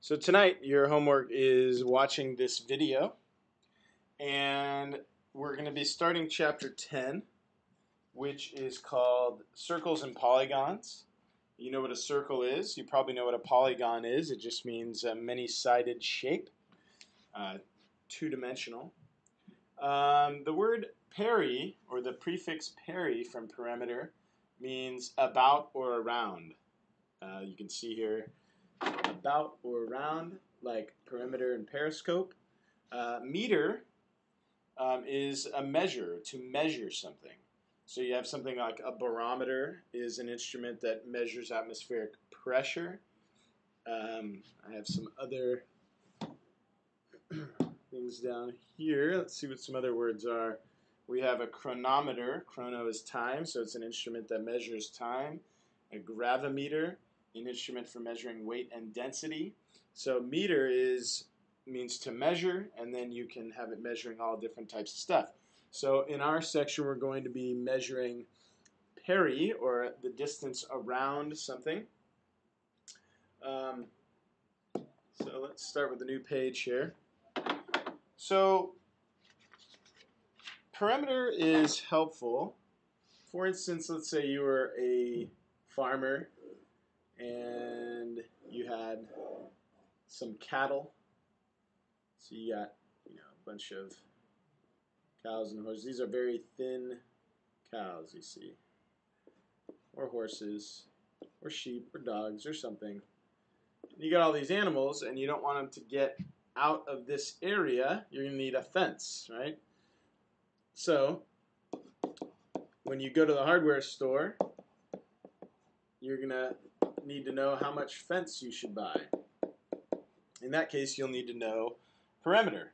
So tonight your homework is watching this video, and we're going to be starting chapter 10, which is called Circles and Polygons. You know what a circle is. You probably know what a polygon is. It just means a many-sided shape, two-dimensional. The word peri, or the prefix peri from perimeter, means about or around. You can see here about or around, like perimeter and periscope. Meter is a measure, to measure something. So you have something like a barometer is an instrument that measures atmospheric pressure. I have some other things down here. Let's see what some other words are. We have a chronometer. Chrono is time, so it's an instrument that measures time. A gravimeter, an instrument for measuring weight and density. So meter means to measure, and then you can have it measuring all different types of stuff. So in our section we're going to be measuring peri, or the distance around something. So let's start with a new page here. So perimeter is helpful. For instance, let's say you were a farmer and you had some cattle. So you got, a bunch of cows and horses. These are very thin cows, you see, or horses, or sheep, or dogs, or something. And you got all these animals, and you don't want them to get out of this area. You're going to need a fence, right? So when you go to the hardware store, you're going to need to know how much fence you should buy. In that case, you'll need to know perimeter.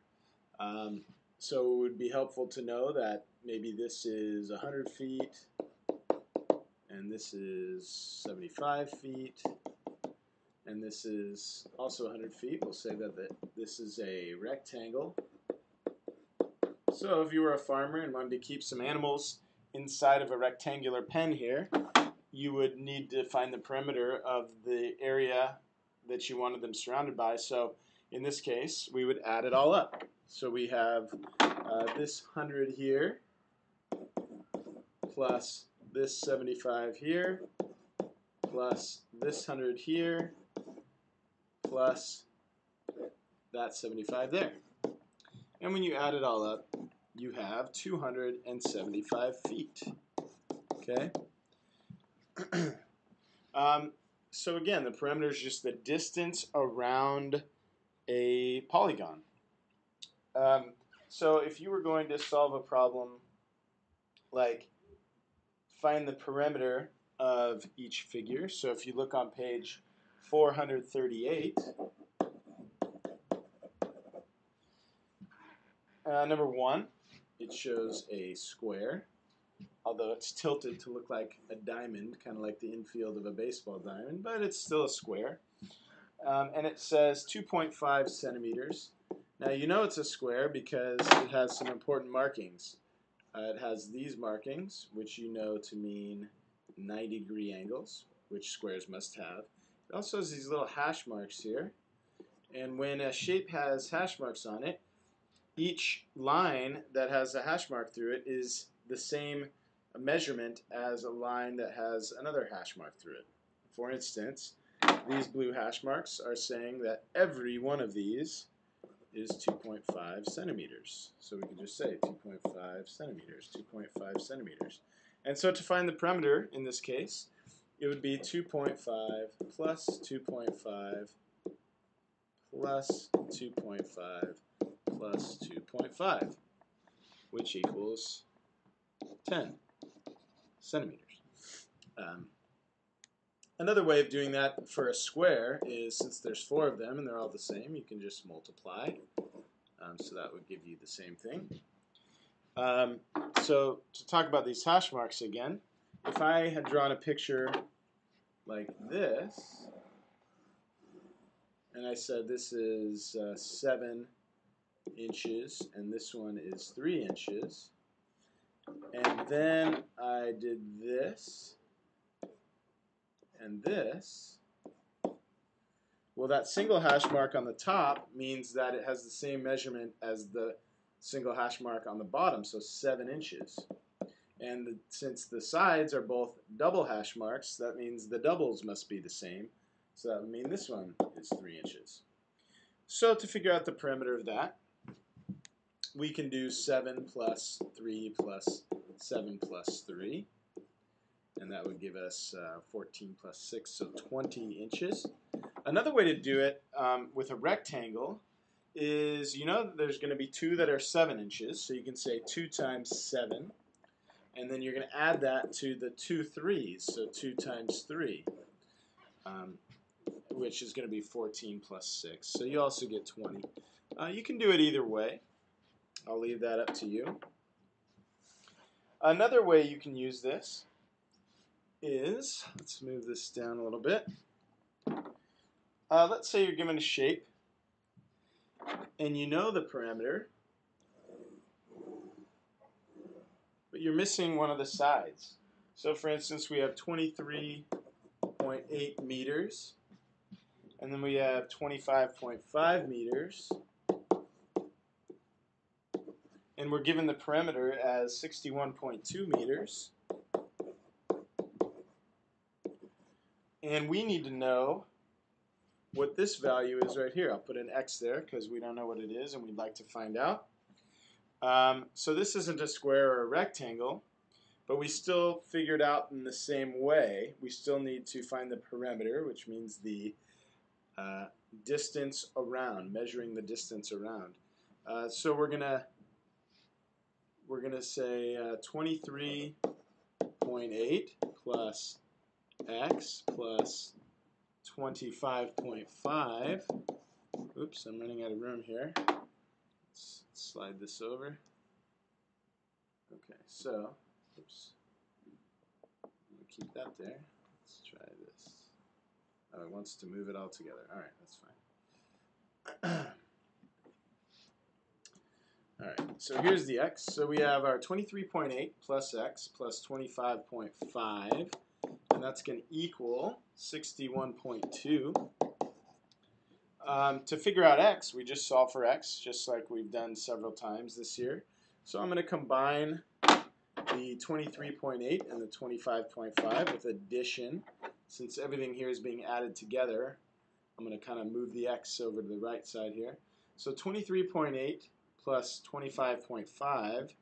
So it would be helpful to know that maybe this is 100 feet, and this is 75 feet, and this is also 100 feet. We'll say that this is a rectangle. So if you were a farmer and wanted to keep some animals inside of a rectangular pen here, you would need to find the perimeter of the area that you wanted them surrounded by. So in this case, we would add it all up. So we have this 100 here, plus this 75 here, plus this 100 here, plus that 75 there. And when you add it all up, you have 275 feet. Okay? So again, the perimeter is just the distance around a polygon. So if you were going to solve a problem like find the perimeter of each figure, so if you look on page 438, number 1, it shows a square, although it's tilted to look like a diamond, kind of like the infield of a baseball diamond, but it's still a square. And it says 2.5 centimeters. Now you know it's a square because it has some important markings. It has these markings, which you know to mean 90-degree angles, which squares must have. It also has these little hash marks here. And when a shape has hash marks on it, each line that has a hash mark through it is the same measurement as a line that has another hash mark through it. For instance, these blue hash marks are saying that every one of these is 2.5 centimeters. So we can just say 2.5 centimeters, 2.5 centimeters. And so to find the perimeter in this case, it would be 2.5 plus 2.5 plus 2.5 plus 2.5, which equals 10 centimeters. Another way of doing that for a square is, since there's 4 of them and they're all the same, you can just multiply. So that would give you the same thing. So to talk about these hash marks again, if I had drawn a picture like this, and I said this is 7 inches and this one is 3 inches, and then I did this and this, Well, that single hash mark on the top means that it has the same measurement as the single hash mark on the bottom, so 7 inches. And since the sides are both double hash marks, that means the doubles must be the same. So that would mean this one is 3 inches. So to figure out the perimeter of that, we can do 7 plus 3 plus 7 plus 3. And that would give us 14 plus 6, so 20 inches. Another way to do it with a rectangle is, you know, there's going to be 2 that are 7 inches, so you can say 2 times 7, and then you're going to add that to the 2 3's, so 2 times 3, which is going to be 14 plus 6, so you also get 20. You can do it either way. I'll leave that up to you. Another way you can use this is, let's move this down a little bit. Let's say you're given a shape and you know the parameter, but you're missing one of the sides. So for instance, we have 23.8 meters, and then we have 25.5 meters, and we're given the perimeter as 61.2 meters. And we need to know what this value is right here. I'll put an X there because we don't know what it is and we'd like to find out. So this isn't a square or a rectangle, but we still figured out in the same way. We still need to find the perimeter, which means the distance around, measuring the distance around. So we're gonna say 23.8 plus X plus 25.5. Oops, I'm running out of room here. Let's slide this over. Okay, so, oops. I'm going to keep that there. Let's try this. Oh, it wants to move it all together. All right, that's fine. All right, so here's the X. So we have our 23.8 plus X plus 25.5. And that's going to equal 61.2. To figure out X, we just solve for X, just like we've done several times this year. So I'm going to combine the 23.8 and the 25.5 with addition. Since everything here is being added together, I'm going to kind of move the X over to the right side here. So 23.8 plus 25.5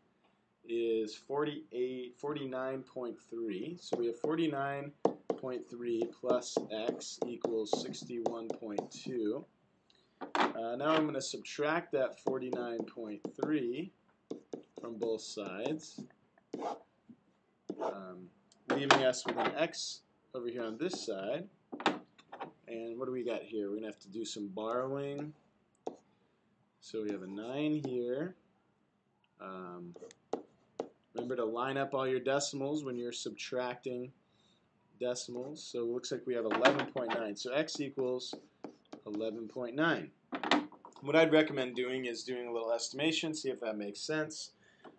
is 49.3. So we have 49.3 plus X equals 61.2. Now I'm going to subtract that 49.3 from both sides, leaving us with an X over here on this side. And what do we got here? We're going to have to do some borrowing. So we have a 9 here. Remember to line up all your decimals when you're subtracting decimals. So it looks like we have 11.9. So X equals 11.9. What I'd recommend doing is doing a little estimation, see if that makes sense.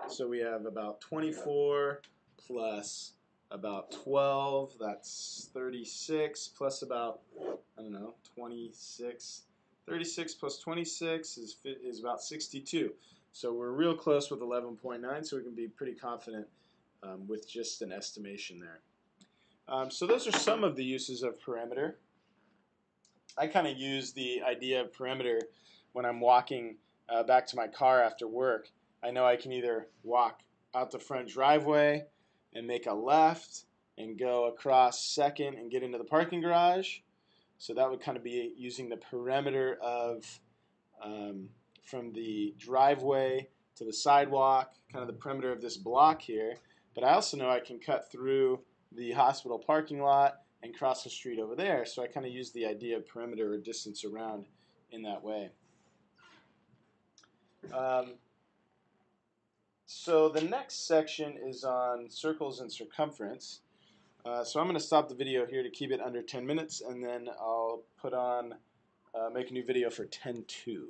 So we have about 24 plus about 12, that's 36, plus about, I don't know, 26. 36 plus 26 is about 62. So we're real close with 11.9, so we can be pretty confident with just an estimation there. So those are some of the uses of perimeter. I kind of use the idea of perimeter when I'm walking back to my car after work. I know I can either walk out the front driveway and make a left and go across Second and get into the parking garage. So that would kind of be using the perimeter of from the driveway to the sidewalk, kind of the perimeter of this block here. But I also know I can cut through the hospital parking lot and cross the street over there. So I kind of use the idea of perimeter or distance around in that way. So the next section is on circles and circumference. So I'm going to stop the video here to keep it under 10 minutes, and then I'll put on, make a new video for 10.2.